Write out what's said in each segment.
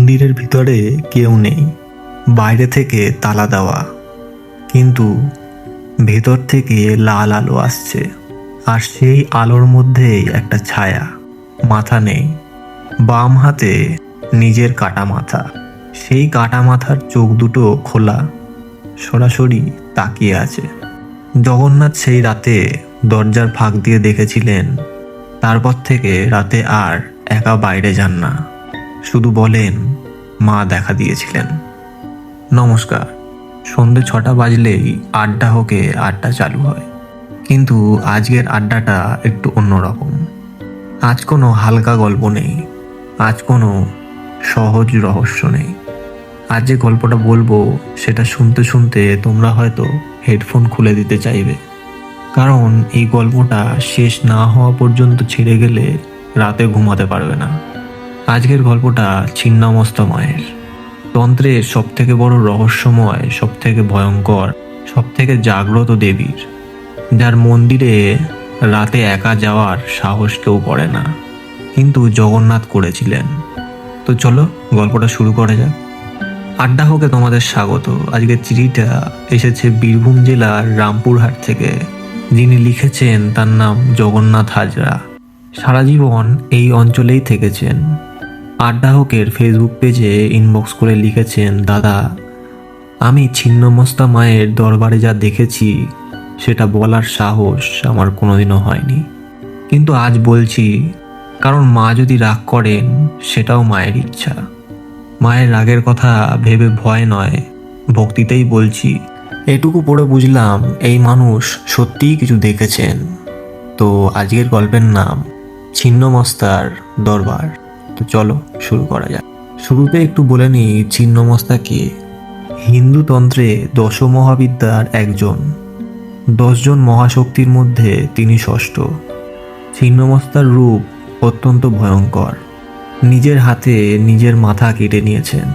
মন্দিরের ভিতরে কেউ নেই, বাইরে থেকে তালা দেওয়া, কিন্তু ভেতর থেকে লাল আলো আসছে। আর সেই আলোর মধ্যেই একটা ছায়া, মাথা নেই, বাম হাতে নিজের কাটা মাথা। সেই কাটা মাথার চোখ দুটো খোলা, সরাসরি তাকিয়ে আছে। জগন্নাথ সেই রাতে দরজার ফাঁক দিয়ে দেখেছিলেন। তারপর থেকে রাতে আর একা বাইরে যান না, শুধু বলেন মা দেখা দিয়েছিলেন। নমস্কার। সন্ধে 6টা বাজলেই আড্ডা হোকে আড্ডা চালু হয়, কিন্তু আজকের আড্ডাটা একটু অন্যরকম। আজ কোনো হালকা গল্প নেই, আজ কোনো সহজ রহস্য নেই। আজ যে গল্পটা বলবো সেটা শুনতে শুনতে তোমরা হয়তো হেডফোন খুলে দিতে চাইবে, কারণ এই গল্পটা শেষ না হওয়া পর্যন্ত ছেড়ে গেলে রাতে ঘুমাতে পারবে না। আজকের গল্পটা ছিন্নমস্তা মায়ের, তন্ত্রের সবথেকে বড় রহস্যময়, সবথেকে ভয়ঙ্কর, সবথেকে জাগ্রত দেবীর, যার মন্দিরে রাতে একা যাওয়ার সাহস কেউ করে না, কিন্তু জগন্নাথ করেছিলেন। তো চলো গল্পটা শুরু করা যাক। আড্ডা হোকে তোমাদের স্বাগত। আজকের চিঠিটা এসেছে বীরভূম জেলার রামপুরহাট থেকে। যিনি লিখেছেন তার নাম জগন্নাথ হাজরা। সারা জীবন এই অঞ্চলেই থেকেছেন। আড্ডা হোকের ফেসবুক পেজে ইনবক্স করে লিখেছেন, দাদা, আমি ছিন্নমস্তা মায়ের দরবারে যা দেখেছি সেটা বলার সাহস আমার কোনোদিনও হয়নি, কিন্তু আজ বলছি, কারণ মা যদি রাগ করেন সেটাও মায়ের ইচ্ছা। মায়ের রাগের কথা ভেবে ভয় নয়, ভক্তিতেই বলছি। এটুকু পড়ে বুঝলাম এই মানুষ সত্যিই কিছু দেখেছেন। তো আজকের গল্পের নাম ছিন্নমস্তার দরবার। তো চলো শুরু করা যাক। শুরুতে একটু বলে নিই ছিন্নমস্তা কে। হিন্দু তন্ত্রে 10 মহাবিদ্যার একজন, 10 জন মহাশক্তির মধ্যে তিনি ষষ্ঠ। ছিন্নমস্তার রূপ অত্যন্ত ভয়ঙ্কর। নিজের হাতে নিজের মাথা কেটে নিয়েছেন।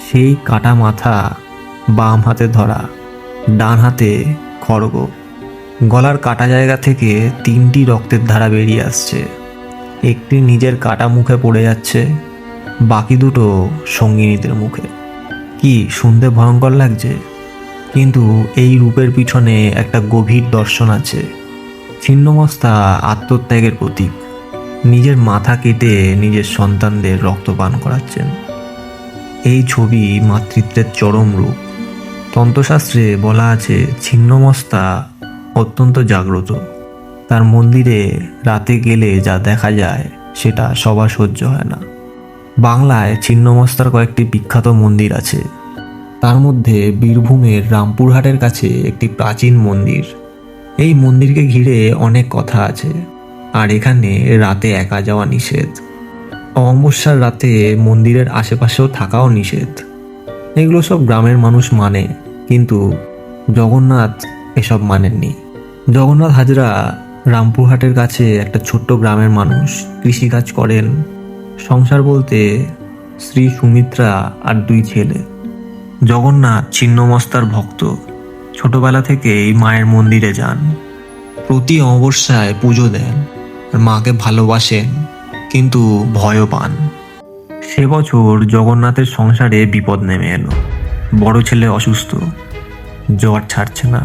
সেই কাটা মাথা বাম হাতে ধরা, ডান হাতে খড়গ। গলার কাটা জায়গা থেকে 3টি রক্তের ধারা বেরিয়ে আসছে। একটি নিজের কাটা মুখে পড়ে যাচ্ছে, বাকি দুটো সঙ্গিনীদের মুখে। কি শুনতে ভয়ঙ্কর লাগছে, কিন্তু এই রূপের পিছনে একটা গভীর দর্শন আছে। ছিন্নমস্তা আত্মত্যাগের প্রতীক। নিজের মাথা কেটে নিজের সন্তানদের রক্তপান করাচ্ছেন। এই ছবি মাতৃত্বের চরম রূপ। তন্ত্রশাস্ত্রে বলা আছে ছিন্নমস্তা অত্যন্ত জাগ্রত। তার মন্দিরে রাতে গেলে যা দেখা যায় সেটা সবার সহ্য হয় না। বাংলায় ছিন্নমস্তার কয়েকটি বিখ্যাত মন্দির আছে। তার মধ্যে বীরভূমের রামপুরহাটের কাছে একটি প্রাচীন মন্দির। এই মন্দিরকে ঘিরে অনেক কথা আছে, আর এখানে রাতে একা যাওয়া নিষেধ। অমাবস্যার রাতে মন্দিরের আশেপাশেও থাকাও নিষেধ। এগুলো সব গ্রামের মানুষ মানে, কিন্তু জগন্নাথ এসব মানেননি। জগন্নাথ হাজরা রামপুরহাটের কাছে একটা ছোট্ট গ্রামের মানুষ। কৃষিকাজ করেন। সংসার বলতে স্ত্রী সুমিত্রা আর 2 ছেলে। জগন্নাথ ছিন্নমস্তার ভক্ত। ছোটবেলা থেকেই মায়ের মন্দিরে যান, প্রতি অমাবস্যায় পুজো দেন, আর মাকে ভালোবাসেন, কিন্তু ভয়ও পান। সে বছর জগন্নাথের সংসারে বিপদ নেমে এলো। বড় ছেলে অসুস্থ, জ্বর ছাড়ছে না।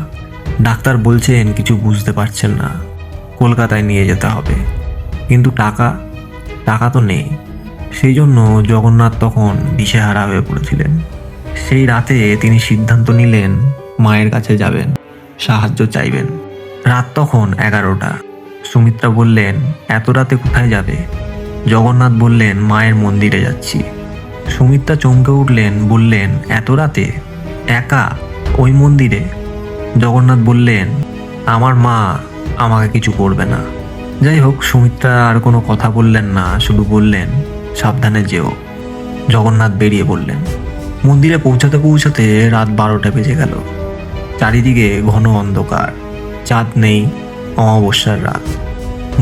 ডাক্তার বলছেন কিছু বুঝতে পারছেন না, কলকাতায় নিয়ে যেতে হবে, কিন্তু টাকা তো নেই। সেই জন্য জগন্নাথ তখন দিশেহারা হয়ে পড়েছিলেন। সেই রাতে তিনি সিদ্ধান্ত নিলেন মায়ের কাছে যাবেন, সাহায্য চাইবেন। রাত তখন 11টা। সুমিত্রা বললেন, এত রাতে কোথায় যাবে? জগন্নাথ বললেন, মায়ের মন্দিরে যাচ্ছি। সুমিত্রা চমকে উঠলেন, বললেন, এত রাতে একা ওই মন্দিরে? জগন্নাথ বললেন, আমার মা আমাকে কিছু করবে না। যাই হোক, সুমিত্রা আর কোনো কথা বললেন না, শুধু বললেন, সাবধানে যেও। জগন্নাথ বেরিয়ে পড়লেন। মন্দিরে পৌঁছাতে পৌঁছাতে রাত 12টা বেজে গেল। চারিদিকে ঘন অন্ধকার, চাঁদ নেই, অমাবস্যার রাত।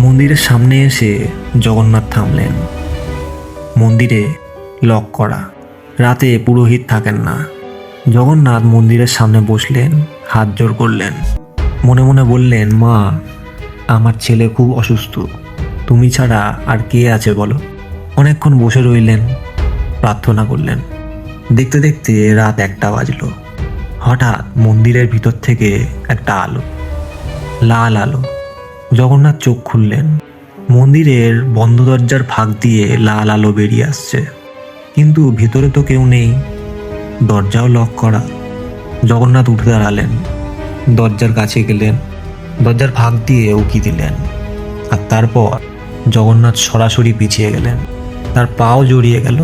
মন্দিরের সামনে এসে জগন্নাথ থামলেন। মন্দিরে লক করা, রাতে পুরোহিত থাকেন না। জগন্নাথ মন্দিরের সামনে বসলেন, হাত জোড় করলেন, মনে মনে বললেন, মা, আমার ছেলে খুব অসুস্থ, তুমি ছাড়া আর কে আছে বলো? অনেকক্ষণ বসে রইলেন। প্রার্থনা করলেন। দেখতে দেখতে রাত 1টা বাজলো। হঠাৎ মন্দিরের ভিতর থেকে একটা আলো, লাল আলো। জগন্নাথ চোখ খুললেন। মন্দিরের বন্ধ দরজার ফাঁক দিয়ে লাল আলো বেরিয়ে আসছে, কিন্তু ভিতরে তো কেউ নেই, দরজাও লক করা। জগন্নাথ উঠে দাঁড়ালেন, দরজার কাছে গেলেন, দরজার ফাঁক দিয়ে উকি দিলেন, আর তারপর জগন্নাথ সরাসরি পিছিয়ে গেলেন। তার পাও জড়িয়ে গেল।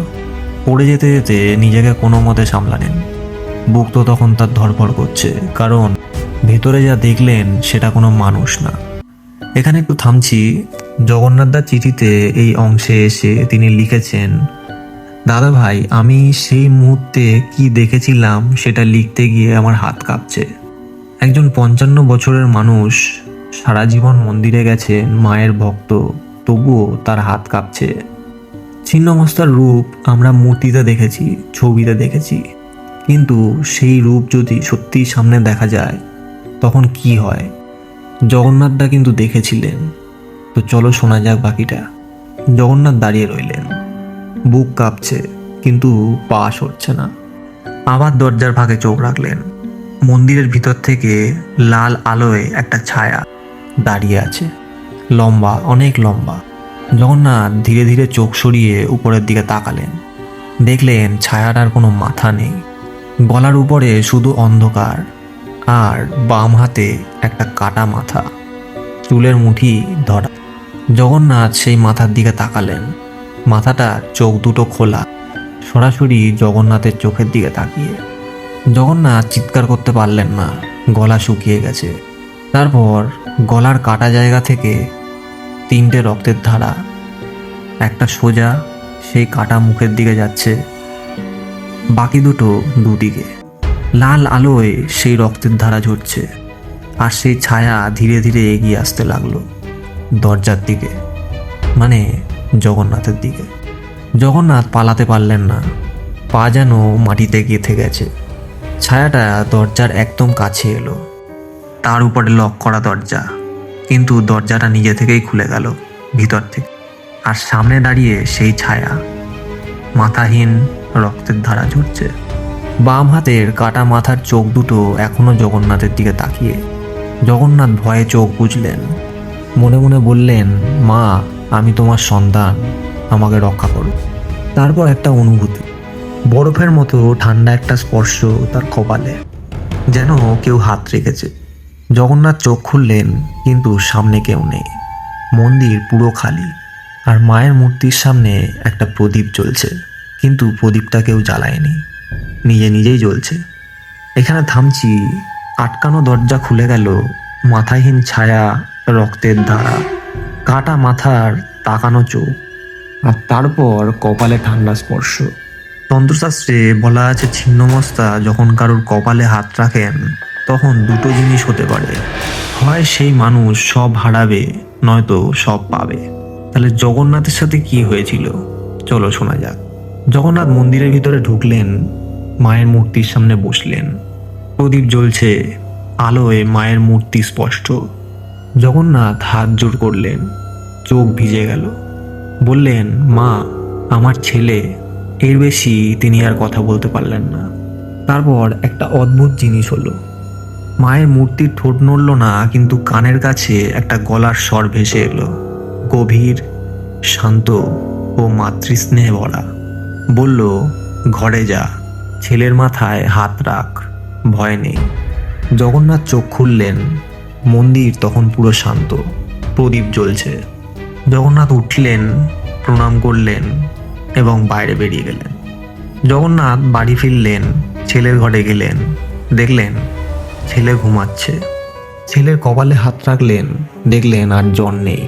পড়ে যেতে যেতে নিজেকে কোনো মতে সামলালেন। বুক তো তখন তার ধড়ফড় করছে, কারণ ভেতরে যা দেখলেন সেটা কোনো মানুষ না। এখানে একটু থামছি। জগন্নাথদার চিঠিতে এই অংশে এসে তিনি লিখেছেন, দাদা ভাই, আমি সেই মুহূর্তে কি দেখেছিলাম সেটা লিখতে গিয়ে আমার হাত কাঁপছে। একজন 55 বছরের মানুষ সারা জীবন মন্দিরে গেছেন, মায়ের ভক্ত, তবুও তার হাত কাঁপছে। ছিন্নমস্তার রূপ আমরা মূর্তিতে দেখেছি, ছবিতে দেখেছি, কিন্তু সেই রূপ যদি সত্যিই সামনে দেখা যায় তখন কি হয়? জগন্নাথদা কিন্তু দেখেছিলেন। তো চলো শোনা যাক বাকিটা। জগন্নাথ দাঁড়িয়ে রইলেন, বুক কাঁপছে, কিন্তু পা সরছে না। আবার দরজার ফাঁকে চোখ রাখলেন। মন্দিরের ভিতর থেকে লাল আলোয় একটা ছায়া দাঁড়িয়ে আছে, লম্বা, অনেক লম্বা। জগন্নাথ ধীরে ধীরে চোখ সরিয়ে উপরের দিকে তাকালেন। দেখলেন ছায়াটার কোনো মাথা নেই, গলার উপরে শুধু অন্ধকার, আর বাম হাতে একটা কাটা মাথা, চুলের মুঠি ধরা। জগন্নাথ সেই মাথার দিকে তাকালেন। মাথাটা, চোখ দুটো খোলা, সরাসরি জগন্নাথের চোখের দিকে তাকিয়ে। জগন্নাথ চিৎকার করতে পারলেন না, গলা শুকিয়ে গেছে। তারপর গলার কাটা জায়গা থেকে 3টে রক্তের ধারা, একটা সোজা সেই কাটা মুখের দিকে যাচ্ছে, বাকি দুটো দুদিকে। লাল আলোয় সেই রক্তের ধারা ঝরছে, আর সেই ছায়া ধীরে ধীরে এগিয়ে আসতে লাগলো দরজার দিকে, মানে জগন্নাথের দিকে। জগন্নাথ পালাতে পারলেন না, পা যেন মাটিতে গেঁথে গেছে। ছায়াটা দরজার একদম কাছে এলো, তার উপরে লক করা দরজা, কিন্তু দরজাটা নিজে থেকেই খুলে গেল ভিতর থেকে। আর সামনে দাঁড়িয়ে সেই ছায়া, মাথাহীন, রক্তের ধারা ঝরছে। বাম হাতের কাটা মাথার চোখ দুটো এখনো জগন্নাথের দিকে তাকিয়ে। জগন্নাথ ভয়ে চোখ বুজলেন, মনে মনে বললেন, মা, আমি তোমার সন্তান, আমাকে রক্ষা করো। তারপর একটা অনুভূতি, বরফের মতো ঠান্ডা একটা স্পর্শ তার কপালে, যেন কেউ হাত রেখেছে। জগন্নাথ চোখ খুললেন, কিন্তু সামনে কেউ নেই। মন্দির পুরো খালি, আর মায়ের মূর্তির সামনে একটা প্রদীপ জ্বলছে, কিন্তু প্রদীপটা কেউ জ্বালায়নি, নিজে নিজেই জ্বলছে। এখানে থামছি। আটকানো দরজা খুলে গেল, মাথাহীন ছায়া, রক্তের ধারা, কাটা মাথার তাকানো চোখ, আর তারপর কপালে ঠান্ডা স্পর্শ। তন্ত্রশাস্ত্রে বলা আছে, ছিন্নমস্তা যখন কারোর কপালে হাত রাখেন তখন দুটো জিনিস হতে পারে, হয় সেই মানুষ সব হারাবে, নয়তো সব পাবে। তাহলে জগন্নাথের সাথে কি হয়েছিল চলো শোনা যাক। জগন্নাথ মন্দিরের ভিতরে ঢুকলেন, মায়ের মূর্তির সামনে বসলেন। প্রদীপ জ্বলছে, আলোয় মায়ের মূর্তি স্পষ্ট। জগন্নাথ হাত জোড় করলেন, চোখ ভিজে গেল। বললেন, মা, আমার ছেলে। এর বেশি তিনি আর কথা বলতে পারলেন না। তারপর একটা অদ্ভুত জিনিস হলো, মায়ের মূর্তির ঠোঁট নড়ল না, কিন্তু কানের কাছে একটা গলার স্বর ভেসে এলো, গভীর, শান্ত ও মাতৃস্নেহে ভরা। বলল, ঘরে যা, ছেলের মাথায় হাত রাখ, ভয় নেই। জগন্নাথ চোখ খুললেন। মন্দির তখন পুরো শান্ত, প্রদীপ জ্বলছে। জগন্নাথ উঠলেন, প্রণাম করলেন এবং বাইরে বেরিয়ে গেলেন। জগন্নাথ বাড়ি ফিরলেন, ছেলের ঘরে গেলেন, দেখলেন ছেলে ঘুমাচ্ছে। ছেলের কপালে হাত রাখলেন, দেখলেন আর জ্বর নেই।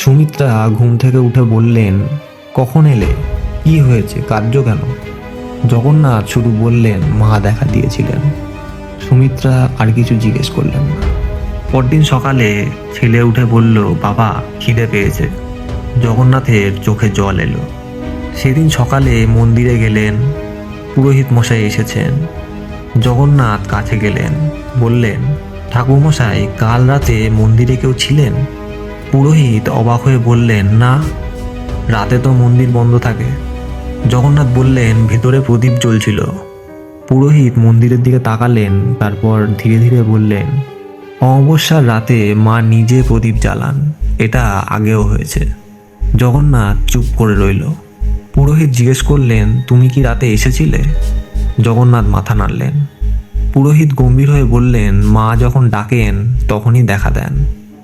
সুমিত্রা ঘুম থেকে উঠে বললেন, কখন এলে, কি হয়েছে, কাঁদছো কেন? জগন্নাথ শুধু বললেন, মা দেখা দিয়েছিলেন। সুমিত্রা আর কিছু জিজ্ঞেস করলেন না। পরদিন সকালে ছেলে উঠে বলল, বাবা, খিদে পেয়েছে। জগন্নাথের চোখে জল এলো। সেদিন সকালে মন্দিরে গেলেন, পুরোহিত মশাই এসেছেন। জগন্নাথ কাছে গেলেন, বললেন, ঠাকুরমশাই, কাল রাতে মন্দিরে কেউ ছিলেন? পুরোহিত অবাক হয়ে বললেন, না, রাতে তো মন্দির বন্ধ থাকে। জগন্নাথ বললেন, ভেতরে প্রদীপ জ্বলছিল। পুরোহিত মন্দিরের দিকে তাকালেন, তারপর ধীরে ধীরে বললেন, অমাবস্যার রাতে মা নিজে প্রদীপ জ্বালান, এটা আগেও হয়েছে। জগন্নাথ চুপ করে রইল। পুরোহিত জিজ্ঞেস করলেন, তুমি কি রাতে এসেছিলে? জগন্নাথ মাথা নাড়লেন। পুরোহিত গম্ভীর হয়ে বললেন, মা যখন ডাকেন তখনই দেখা দেন,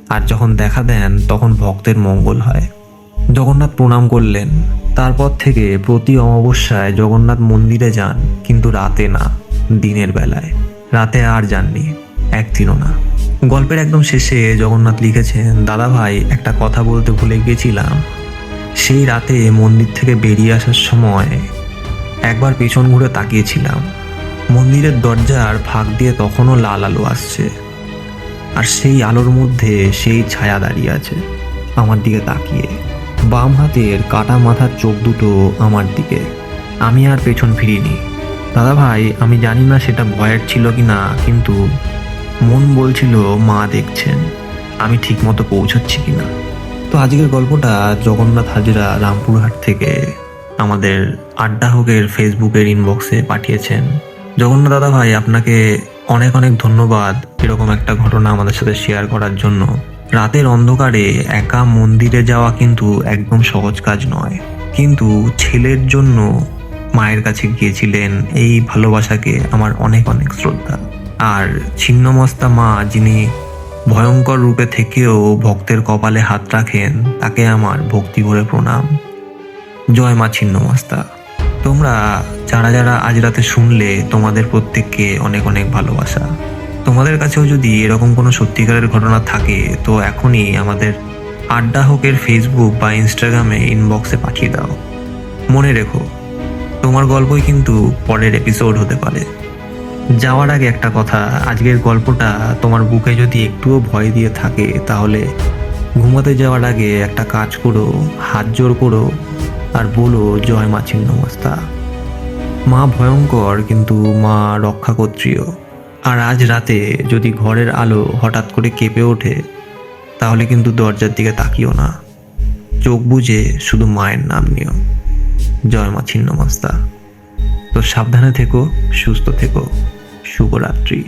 আর যখন দেখা দেন তখন ভক্তের মঙ্গল হয়। জগন্নাথ প্রণাম করলেন। তারপর থেকে প্রতি অমাবস্যায় জগন্নাথ মন্দিরে যান, কিন্তু রাতে না, দিনের বেলায়। রাতে আর যাননি, একদিনও না। গল্পের একদম শেষে জগন্নাথ লিখেছেন, দাদা ভাই, একটা কথা বলতে ভুলে গিয়েছিলাম। সেই রাতে মন্দির থেকে বেরিয়ে আসার সময় একবার পেছন ঘুরে তাকিয়েছিলাম। মন্দিরের দরজার ফাঁক দিয়ে তখনও লাল আলো আসছে, আর সেই আলোর মধ্যে সেই ছায়া দাঁড়িয়ে আছে আমার দিকে তাকিয়ে। বাম হাতের কাটা মাথার চোখ দুটো আমার দিকে। আমি আর পেছন ফিরিনি। দাদা ভাই, আমি জানি না সেটা ভয়ের ছিল কি না, কিন্তু মন বলছিল মা দেখছেন, আমি ঠিক মতো পৌঁছাচ্ছি কিনা। তো আজকের গল্পটা জগন্নাথ হাজরা রামপুরহাট থেকে আমাদের আড্ডা হোকের ফেসবুকের ইনবক্সে পাঠিয়েছেন। জগন্নাথ দাদা ভাই, আপনাকে অনেক অনেক ধন্যবাদ এরকম একটা ঘটনা আমাদের সাথে শেয়ার করার জন্য। রাতের অন্ধকারে একা মন্দিরে যাওয়া কিন্তু একদম সহজ কাজ নয়, কিন্তু ছেলের জন্য মায়ের কাছে গিয়েছিলেন, এই ভালোবাসাকে আমার অনেক অনেক শ্রদ্ধা। আর ছিন্নমস্তা মা, যিনি ভয়ঙ্কর রূপে থেকেও ভক্তের কপালে হাত রাখেন, তাকে আমার ভক্তি ভরে প্রণাম। জয় মা ছিন্নমস্তা। তোমরা যারা যারা আজ রাতে শুনলে, তোমাদের প্রত্যেককে অনেক অনেক ভালোবাসা। তোমাদের কাছেও যদি এরকম কোনো সত্যিকারের ঘটনা থাকে, তো এখনই আমাদের আড্ডা হোকের ফেসবুক বা ইনস্টাগ্রামে ইনবক্সে পাঠিয়ে দাও। মনে রেখো, তোমার গল্পই কিন্তু পরের এপিসোড হতে পারে। যাওয়ার আগে একটা কথা, আজকের গল্পটা তোমার বুকে যদি একটুও ভয় দিয়ে থাকে, তাহলে ঘুমাতে যাওয়ার আগে একটা কাজ করো, হাত জোর করো আর বলো, জয় মা ছিন্নমস্তা। মা ভয়ঙ্কর, কিন্তু মা রক্ষাকর্ত্রীও। আর আজ রাতে যদি ঘরের আলো হঠাৎ করে কেঁপে ওঠে, তাহলে কিন্তু দরজার দিকে তাকিও না, চোখ বুজে শুধু মায়ের নাম নিও। জয় মা ছিন্নমস্তা। তো সাবধানে থেকো, সুস্থ থেকো। শুভরাত্রি।